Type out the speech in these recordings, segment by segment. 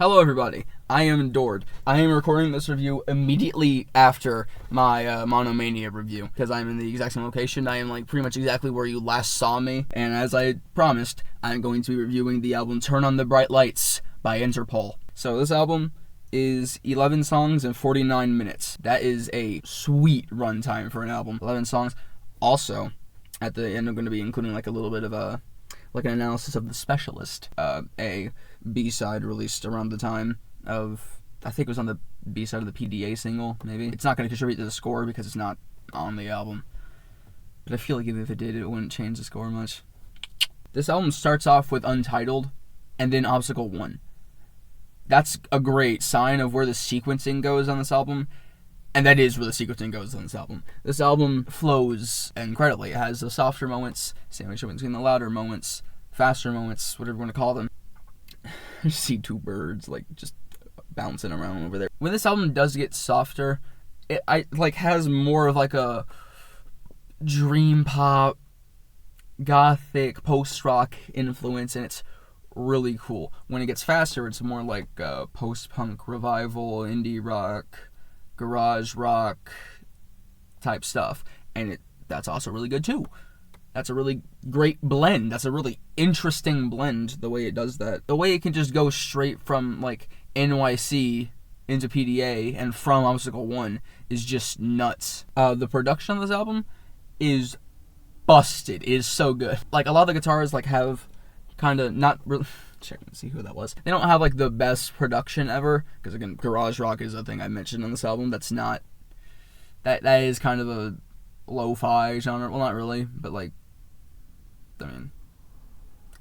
Hello everybody, I am Dord. I am recording this review immediately after my Monomania review, because I'm in the exact same location. I am pretty much exactly where you last saw me, and as I promised, I'm going to be reviewing the album Turn on the Bright Lights by Interpol. So this album is 11 songs and 49 minutes. That is a sweet runtime for an album. 11 songs. Also, at the end I'm going to be including a little bit of an analysis of The Specialist, a B-side released around the time of, I think it was on the B-side of the PDA single, maybe. It's not going to contribute to the score because it's not on the album, but I feel like even if it did, it wouldn't change the score much. This album starts off with Untitled and then Obstacle 1. That's a great sign of where the sequencing goes on this album, and that is where the sequencing goes on this album. This album flows incredibly. It has the softer moments, sandwiched between the louder moments, faster moments, whatever you want to call them. I just see two birds just bouncing around over there. When this album does get softer, it has more of a dream pop, gothic, post-rock influence, and it's really cool. When it gets faster, it's more post-punk revival, indie rock, garage rock type stuff, and that's also really good too. That's a really great blend. That's a really interesting blend, the way it does that. The way it can just go straight from NYC into PDA and from Obstacle 1 is just nuts. The production on this album is busted. It is so good. A lot of the guitars have kind of not really... Check and see who that was. They don't have the best production ever, because again, garage rock is a thing I mentioned on this album. That's not... That is kind of a lo-fi genre. Well, not really, but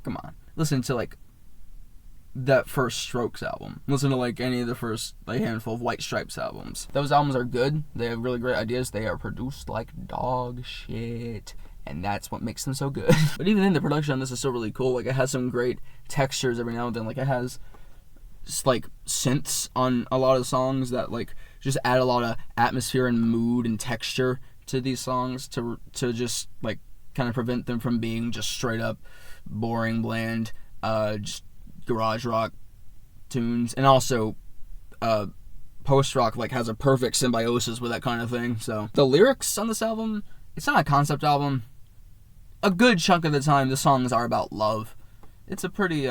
come on. Listen to that first Strokes album. Listen to any of the first handful of White Stripes albums. Those albums are good. They have really great ideas. They are produced like dog shit, and that's what makes them so good. But even then, the production on this is still really cool. It has some great textures every now and then. It has just synths on a lot of songs that just add a lot of atmosphere and mood and texture to these songs to just kind of prevent them from being just straight up boring, bland, just garage rock tunes. And also post rock has a perfect symbiosis with that kind of thing. So the lyrics on this album, it's not a concept album. A good chunk of the time the songs are about love. It's a pretty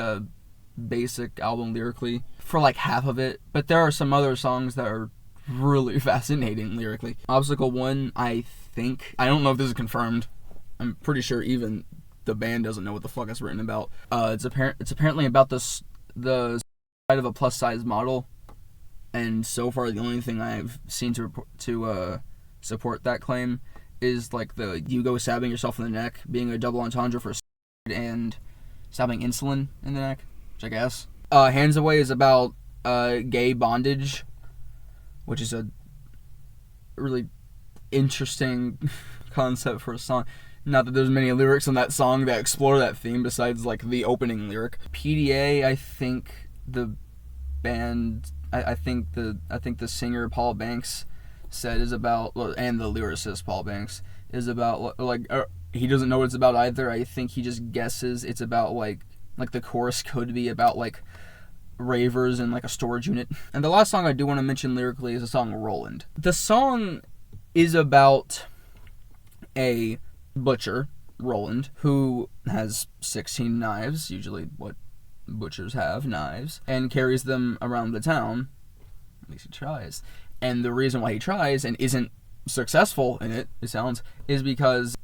basic album lyrically for half of it, but there are some other songs that are really fascinating lyrically. Obstacle 1, I don't know if this is confirmed. I'm pretty sure even the band doesn't know what the fuck it's written about. It's apparently about the side of a plus size model, and so far the only thing I've seen to support that claim is the you go stabbing yourself in the neck being a double entendre for and stabbing insulin in the neck, which I guess. Hands Away is about gay bondage, which is a really interesting concept for a song. Not that there's many lyrics on that song that explore that theme besides the opening lyric. PDA, I think the band, I think the singer Paul Banks said is about, and the lyricist Paul Banks is about he doesn't know what it's about either. I think he just guesses it's about the chorus could be about ravers in a storage unit. And the last song I do want to mention lyrically is the song Roland. The song is about a butcher, Roland, who has 16 knives, usually what butchers have, knives, and carries them around the town. At least he tries. And the reason why he tries and isn't successful in it sounds, is because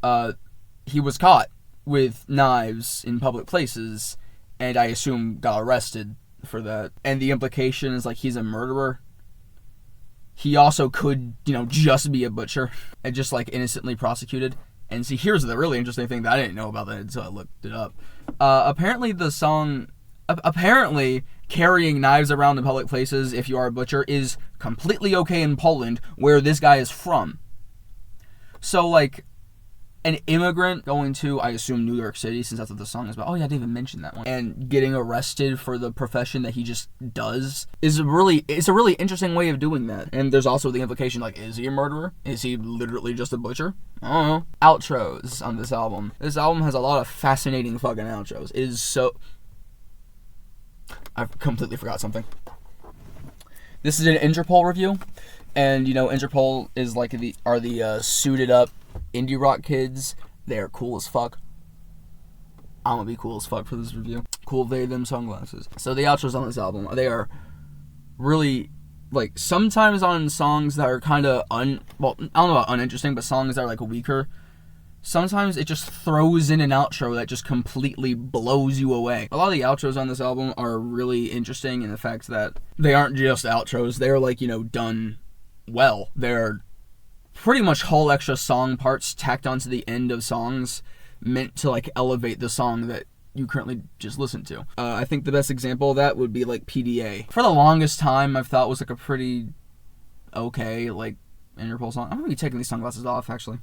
he was caught with knives in public places, and I assume got arrested for that. And the implication is he's a murderer. He also could, just be a butcher and just innocently prosecuted. And see, here's the really interesting thing that I didn't know about that until I looked it up. Apparently the song, carrying knives around in public places if you are a butcher is completely okay in Poland, where this guy is from. So an immigrant going to, I assume, New York City, since that's what the song is about. Oh yeah, I didn't even mention that one. And getting arrested for the profession that he just does it's a really interesting way of doing that. And there's also the implication, is he a murderer? Is he literally just a butcher? I don't know. Outros on this album. This album has a lot of fascinating fucking outros. It is so... I completely forgot something. This is an Interpol review, and Interpol is like the suited up indie rock kids. They're cool as fuck. I'm gonna be cool as fuck for this review. Cool they them sunglasses. So the outros on this album, they are really like sometimes on songs that are kind of I don't know about uninteresting, but songs that are like weaker. Sometimes it just throws in an outro that just completely blows you away. A lot of the outros on this album are really interesting in the fact that they aren't just outros. They're like, done well. They're pretty much whole extra song parts tacked onto the end of songs meant to like elevate the song that you currently just listened to. I think the best example of that would be like PDA. For the longest time, I've thought was like a pretty okay like Interpol song. I'm gonna be taking these sunglasses off actually.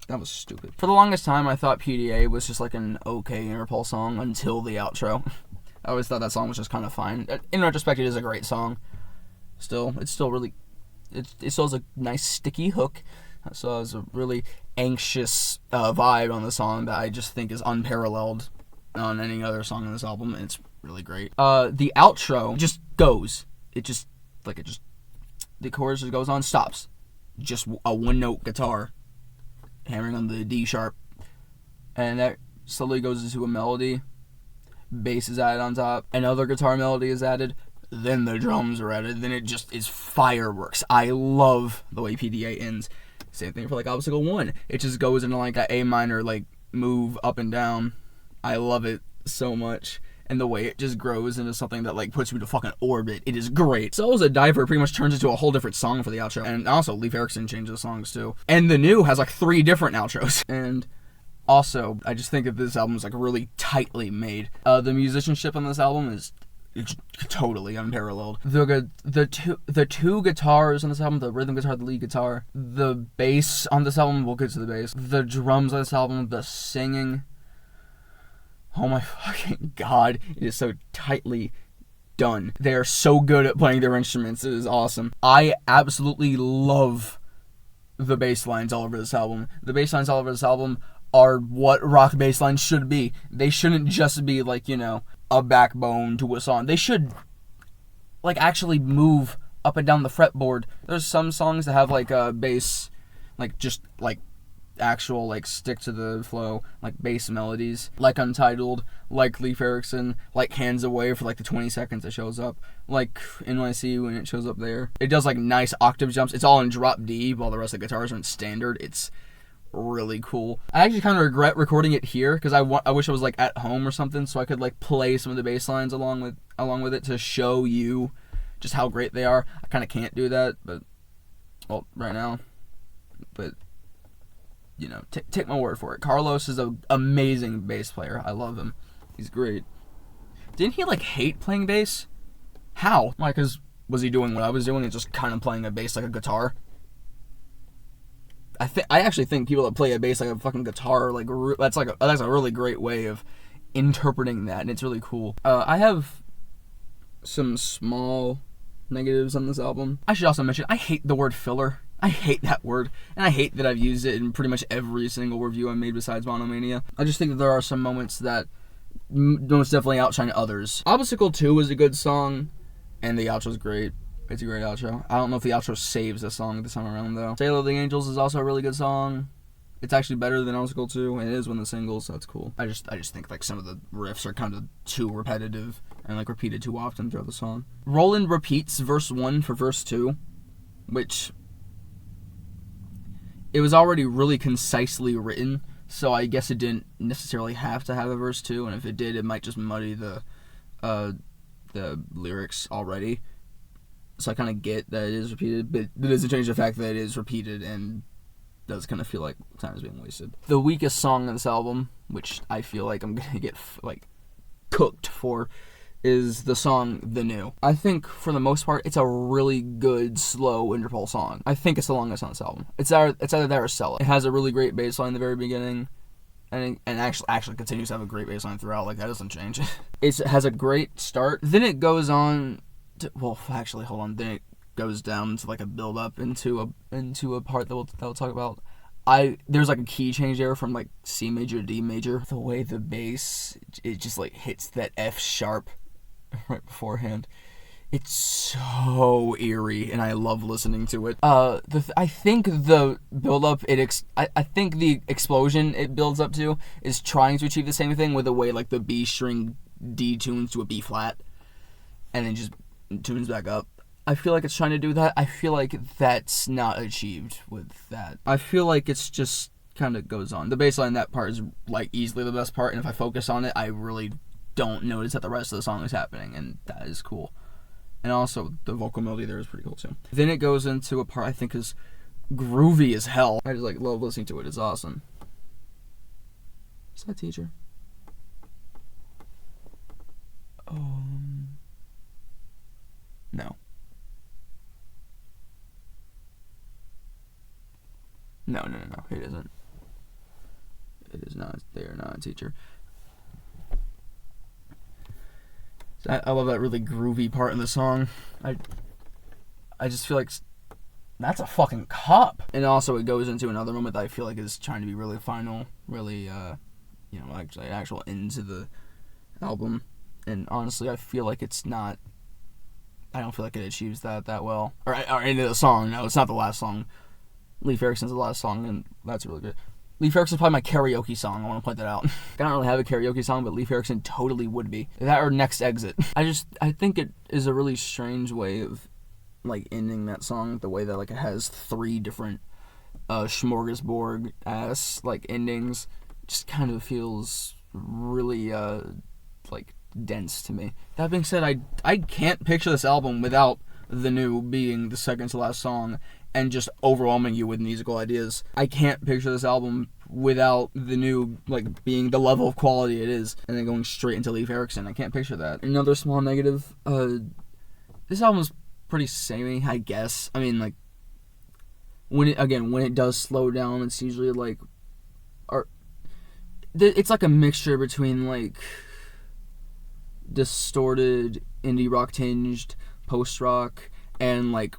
That was stupid. For the longest time, I thought PDA was just like an okay Interpol song until the outro. I always thought that song was just kind of fine. In retrospect, it is a great song. It still has a nice sticky hook. So it's a really anxious vibe on the song that I just think is unparalleled on any other song on this album, and it's really great. The outro just goes. The chorus just goes on, stops. Just a one-note guitar hammering on the D sharp, and that slowly goes into a melody. Bass is added on top, another guitar melody is added, then the drums are added, then it just is fireworks. I love the way PDA ends. Same thing for like Obstacle 1. It just goes into like that A minor like move up and down. I love it so much. And the way it just grows into something that like puts me to fucking orbit. It is great. So as a Diver pretty much turns into a whole different song for the outro. And also Leif Erikson changed the songs too. And the new has like 3 different outros. And also I just think that this album is like really tightly made. The musicianship on this album is totally unparalleled. The two guitars on this album, the rhythm guitar, the lead guitar, the bass on this album, we'll get to the bass, the drums on this album, the singing, oh my fucking god, it is so tightly done. They are so good at playing their instruments. It is awesome. I absolutely love the bass lines all over this album. The bass lines all over this album are what rock bass lines should be. They shouldn't just be like, a backbone to a song. They should like actually move up and down the fretboard. There's some songs that have like a bass, like just like actual like stick to the flow, like bass melodies, like Untitled, like Leif Erikson, like Hands Away for like the 20 seconds it shows up, like NYC when it shows up there. It does like nice octave jumps. It's all in drop D while the rest of the guitars are in standard. It's really cool. I actually kind of regret recording it here because I wish I was like at home or something so I could like play some of the bass lines along with it to show you just how great they are. I kind of can't do that, but right now. But take my word for it. Carlos is an amazing bass player. I love him. He's great. Didn't he like hate playing bass? How? Why? Because was he doing what I was doing and just kind of playing a bass like a guitar? I actually think people that play a bass like a fucking guitar, like that's a really great way of interpreting that, and it's really cool. I have some small negatives on this album. I should also mention I hate the word filler. I hate that word, and I hate that I've used it in pretty much every single review I made besides Monomania. I just think that there are some moments that most definitely outshine others. Obstacle 2 is a good song, and the outro's great. It's a great outro. I don't know if the outro saves the song this time around, though. Sail of the Angels is also a really good song. It's actually better than Obstacle 2, and it is one of the singles, so that's cool. I just think like some of the riffs are kind of too repetitive and like repeated too often throughout the song. Roland repeats verse 1 for verse 2, which it was already really concisely written, so I guess it didn't necessarily have to have a verse 2, and if it did, it might just muddy the lyrics already. So I kind of get that it is repeated, but it doesn't change the fact that it is repeated and does kind of feel like time is being wasted. The weakest song on this album, which I feel like I'm going to get like cooked for, is the song The New. I think for the most part, it's a really good, slow Interpol song. I think it's the longest on this album. It's either that or Sell It. It has a really great bass line in the very beginning, and actually continues to have a great bass line throughout. Like, that doesn't change. It has a great start. Then it goes on then it goes down to like a build up into a part that we'll talk about. There's like a key change there from like C major to D major. The way the bass, it just like hits that F sharp right beforehand. It's so eerie, and I love listening to it. I think the build up I think the explosion it builds up to is trying to achieve the same thing with the way like the B string detunes to a B flat, and then just tunes back up. I feel like it's trying to do that. I feel like that's not achieved with that. I feel like it's just kind of goes on. The bass line, that part is like easily the best part, and if I focus on it, I really don't notice that the rest of the song is happening, and that is cool. And also, the vocal melody there is pretty cool too. Then it goes into a part I think is groovy as hell. I just like love listening to it. It's awesome. Is that teacher? No. No, it isn't. It is not. They are not a teacher. I love that really groovy part in the song. I just feel like that's a fucking cop. And also it goes into another moment that I feel like is trying to be really final, really, actually actual end to the album. And honestly, I feel like it's not. I don't feel like it achieves that well. Or end of the song. No, it's not the last song. Leif Erikson's the last song, and that's really good. Leif Erikson's probably my karaoke song. I want to point that out. I don't really have a karaoke song, but Leif Erikson totally would be. That or Next Exit. I think it is a really strange way of, like, ending that song. The way that, like, it has 3 different smorgasbord-ass, like, endings. Just kind of feels really, like, dense to me. That being said, I can't picture this album without The New being the second to last song and just overwhelming you with musical ideas. I can't picture this album without The New, like, being the level of quality it is, and then going straight into Leif Erikson. I can't picture that. Another small negative, this album's pretty samey, I guess. I mean, like, when it does slow down, it's usually, like, it's like a mixture between, like, distorted, indie rock tinged, post-rock, and, like,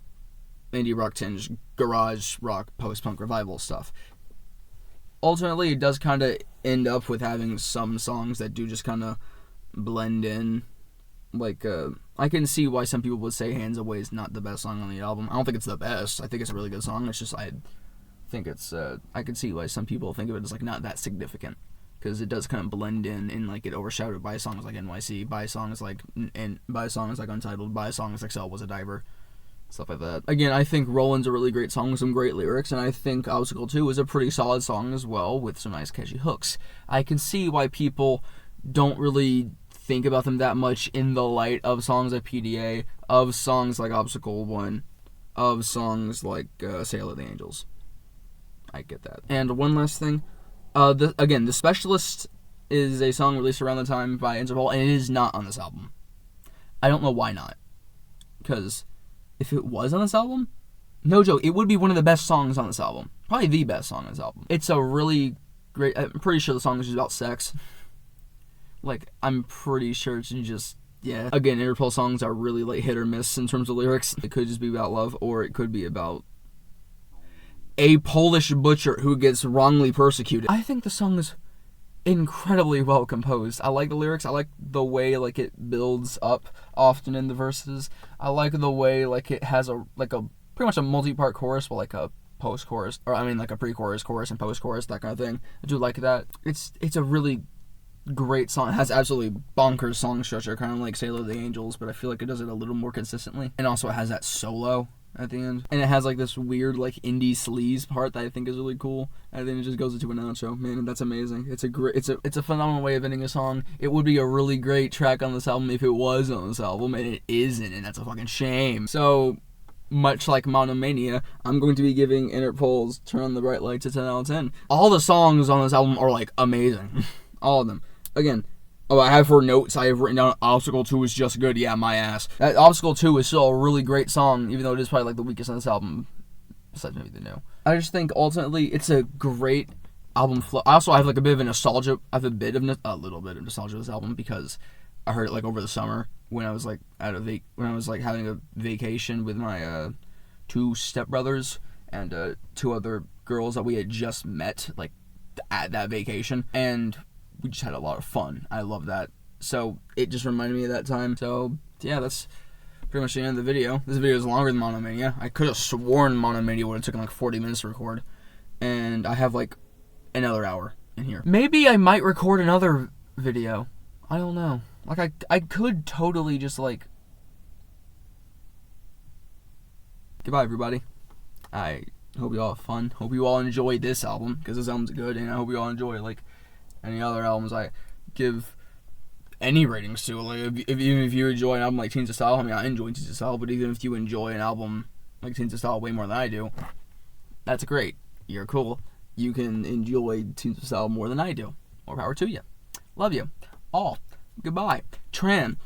indie rock tinged garage rock post-punk revival stuff. Ultimately, it does kind of end up with having some songs that do just kind of blend in. Like, I can see why some people would say Hands Away is not the best song on the album. I don't think it's the best. I think it's a really good song. It's just, I think it's, I can see why some people think of it as, like, not that significant. Because it does kind of blend in and, like, get overshadowed by songs like NYC, by songs like Untitled, by songs like Cell Was a Diver. Stuff like that. Again, I think Roland's a really great song with some great lyrics, and I think Obstacle 2 is a pretty solid song as well with some nice catchy hooks. I can see why people don't really think about them that much in the light of songs like PDA, of songs like Obstacle 1, of songs like Sail of the Angels. I get that. And one last thing. The Specialist is a song released around the time by Interpol, and it is not on this album. I don't know why not. Because if it was on this album, no joke, it would be one of the best songs on this album. Probably the best song on this album. It's a really great, I'm pretty sure the song is just about sex. Like, I'm pretty sure it's just, yeah. Again, Interpol songs are really, like, hit or miss in terms of lyrics. It could just be about love, or it could be about a Polish butcher who gets wrongly persecuted. I think the song is incredibly well composed. I like the lyrics. I like the way, like, it builds up often in the verses. I like the way, like, it has a pretty much a multi-part chorus, but like a post-chorus, or I mean like a pre-chorus, chorus, and post-chorus, that kind of thing. I do like that. It's a really great song. It has absolutely bonkers song structure, kind of like Sail of the Angels, but I feel like it does it a little more consistently. And also it has that solo at the end, and it has like this weird like indie sleaze part that I think is really cool, and then it just goes into an outro. Man, that's amazing. It's a phenomenal way of ending a song. It would be a really great track on this album if it was on this album, and it isn't, and that's a fucking shame. So much like Monomania, I'm going to be giving Interpol's Turn on the Bright Lights a 10 out of 10. All the songs on this album are like amazing. All of them. Again, I have for notes, I have written down Obstacle 2 is just good. Yeah, my ass. That Obstacle 2 is still a really great song, even though it is probably like the weakest on this album, besides maybe The New. I just think ultimately it's a great album flow. I also have like a little bit of nostalgia of this album because I heard it like over the summer when I was like having a vacation with my 2 stepbrothers and 2 other girls that we had just met like at that vacation, and we just had a lot of fun. I love that. So it just reminded me of that time. So yeah, that's pretty much the end of the video. This video is longer than Monomania. I could have sworn Monomania would have taken like 40 minutes to record. And I have like another hour in here. Maybe I might record another video. I don't know. Like, I could totally just like... Goodbye, everybody. I hope you all have fun. Hope you all enjoyed this album, because this album's good, and I hope you all enjoy, like, any other albums I give any ratings to. Like, even if you enjoy an album like Teens of Style, I mean, I enjoy Teens of Style, but even if you enjoy an album like Teens of Style way more than I do, that's great. You're cool. You can enjoy Teens of Style more than I do. More power to you. Love you all. Goodbye. Tran.